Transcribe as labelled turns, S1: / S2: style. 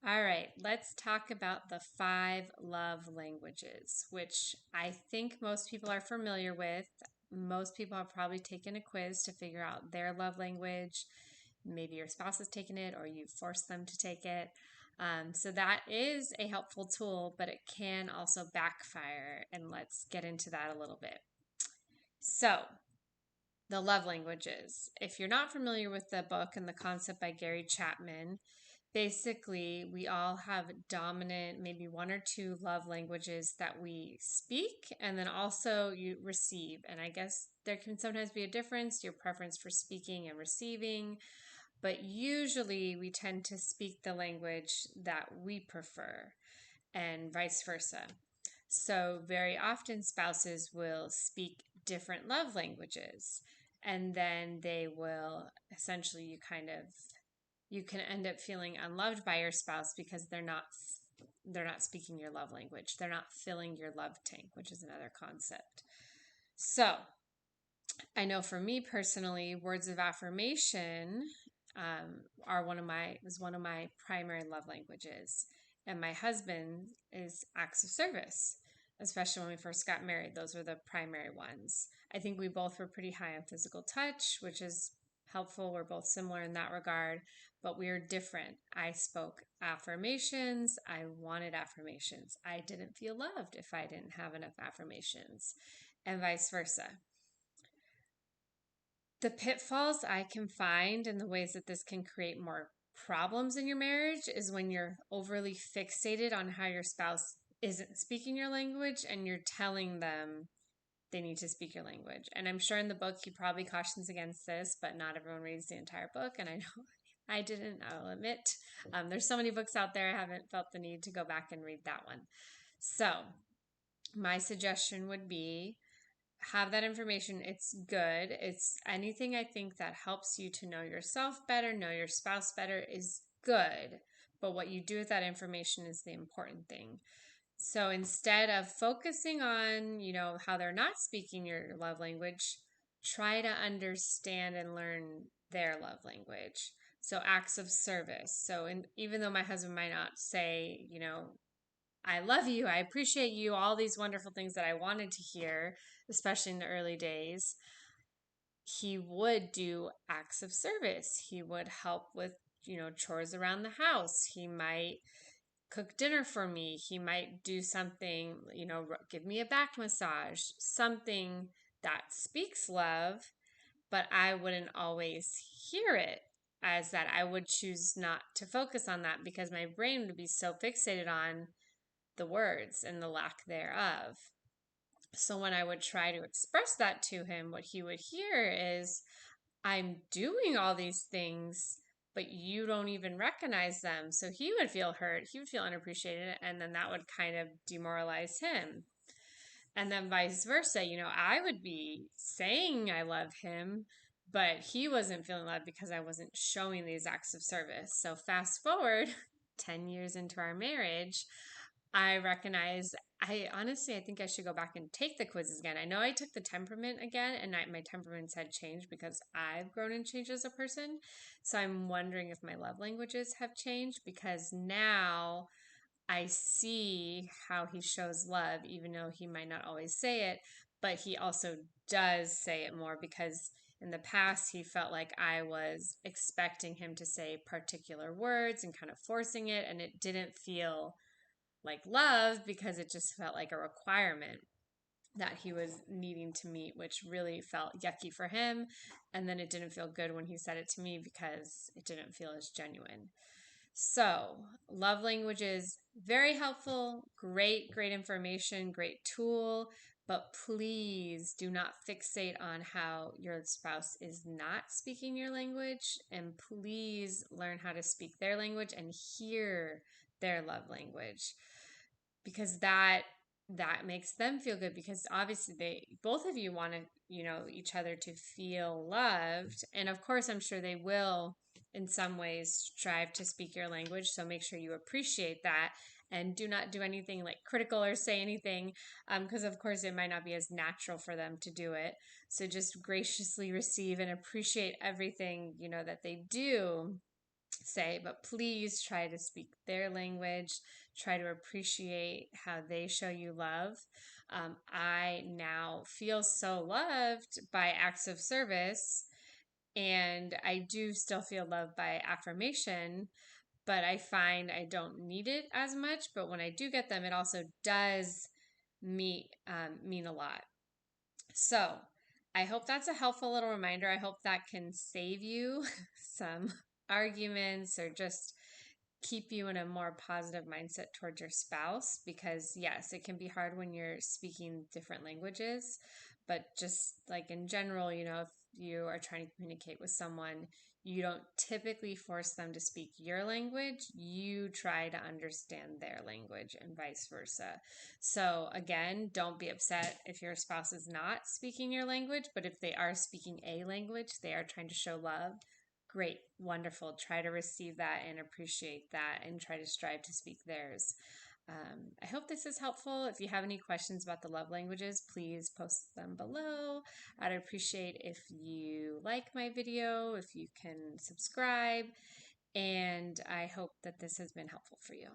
S1: All right, let's talk about the five love languages, which I think most people are familiar with. Most people have probably taken a quiz to figure out their love language. Maybe your spouse has taken it or you forced them to take it. So that is a helpful tool, but it can also backfire. And let's get into that a little bit. So, the love languages. If you're not familiar with the book and the concept by Gary Chapman, basically we all have dominant, maybe one or two love languages that we speak, and then also you receive. And I guess there can sometimes be a difference, your preference for speaking and receiving, but usually we tend to speak the language that we prefer and vice versa. So, very often spouses will speak different love languages, and then they will essentially, you can end up feeling unloved by your spouse because they're not speaking your love language. They're not filling your love tank, which is another concept. So, I know for me personally, words of affirmation are one of my primary love languages, and my husband is acts of service. Especially when we first got married, those were the primary ones. I think we both were pretty high on physical touch, which is helpful. We're both similar in that regard, but we are different. I spoke affirmations. I wanted affirmations. I didn't feel loved if I didn't have enough affirmations, and vice versa. The pitfalls I can find and the ways that this can create more problems in your marriage is when you're overly fixated on how your spouse isn't speaking your language and you're telling them they need to speak your language. And I'm sure in the book he probably cautions against this, but not everyone reads the entire book. And I know I didn't, I'll admit. There's so many books out there, I haven't felt the need to go back and read that one. So, my suggestion would be have that information. It's good. It's anything I think that helps you to know yourself better, know your spouse better is good. But what you do with that information is the important thing. So instead of focusing on, how they're not speaking your love language, try to understand and learn their love language. So acts of service. So even though my husband might not say, I love you, I appreciate you, all these wonderful things that I wanted to hear, especially in the early days, he would do acts of service. He would help with, chores around the house. He might cook dinner for me. He might do something, give me a back massage, something that speaks love, but I wouldn't always hear it as that. I would choose not to focus on that because my brain would be so fixated on the words and the lack thereof. So when I would try to express that to him, what he would hear is, I'm doing all these things, but you don't even recognize them. So he would feel hurt, he would feel unappreciated, and then that would kind of demoralize him. And then vice versa, I would be saying I love him, but he wasn't feeling loved because I wasn't showing these acts of service. So fast forward 10 years into our marriage, I recognize I think I should go back and take the quizzes again. I know I took the temperament again and my temperaments had changed because I've grown and changed as a person. So I'm wondering if my love languages have changed because now I see how he shows love, even though he might not always say it, but he also does say it more because in the past he felt like I was expecting him to say particular words and kind of forcing it, and it didn't feel like love because it just felt like a requirement that he was needing to meet, which really felt yucky for him. And then it didn't feel good when he said it to me because it didn't feel as genuine. So, love languages, very helpful, great information, great tool, but please do not fixate on how your spouse is not speaking your language. And please learn how to speak their language and hear their love language because that makes them feel good because obviously they both of you want to each other to feel loved, and of course I'm sure they will in some ways strive to speak your language, so make sure you appreciate that and do not do anything like critical or say anything because of course it might not be as natural for them to do it. So just graciously receive and appreciate everything that they do, say, but please try to speak their language. Try to appreciate how they show you love. I now feel so loved by acts of service, and I do still feel loved by affirmation, but I find I don't need it as much. But when I do get them, it also does mean a lot. So I hope that's a helpful little reminder. I hope that can save you some arguments or just keep you in a more positive mindset towards your spouse, because yes, it can be hard when you're speaking different languages, but just like in general, if you are trying to communicate with someone, you don't typically force them to speak your language. You try to understand their language and vice versa. So again, don't be upset if your spouse is not speaking your language, but if they are speaking a language, they are trying to show love. Great, wonderful. Try to receive that and appreciate that and try to strive to speak theirs. I hope this is helpful. If you have any questions about the love languages, please post them below. I'd appreciate if you like my video, if you can subscribe, and I hope that this has been helpful for you.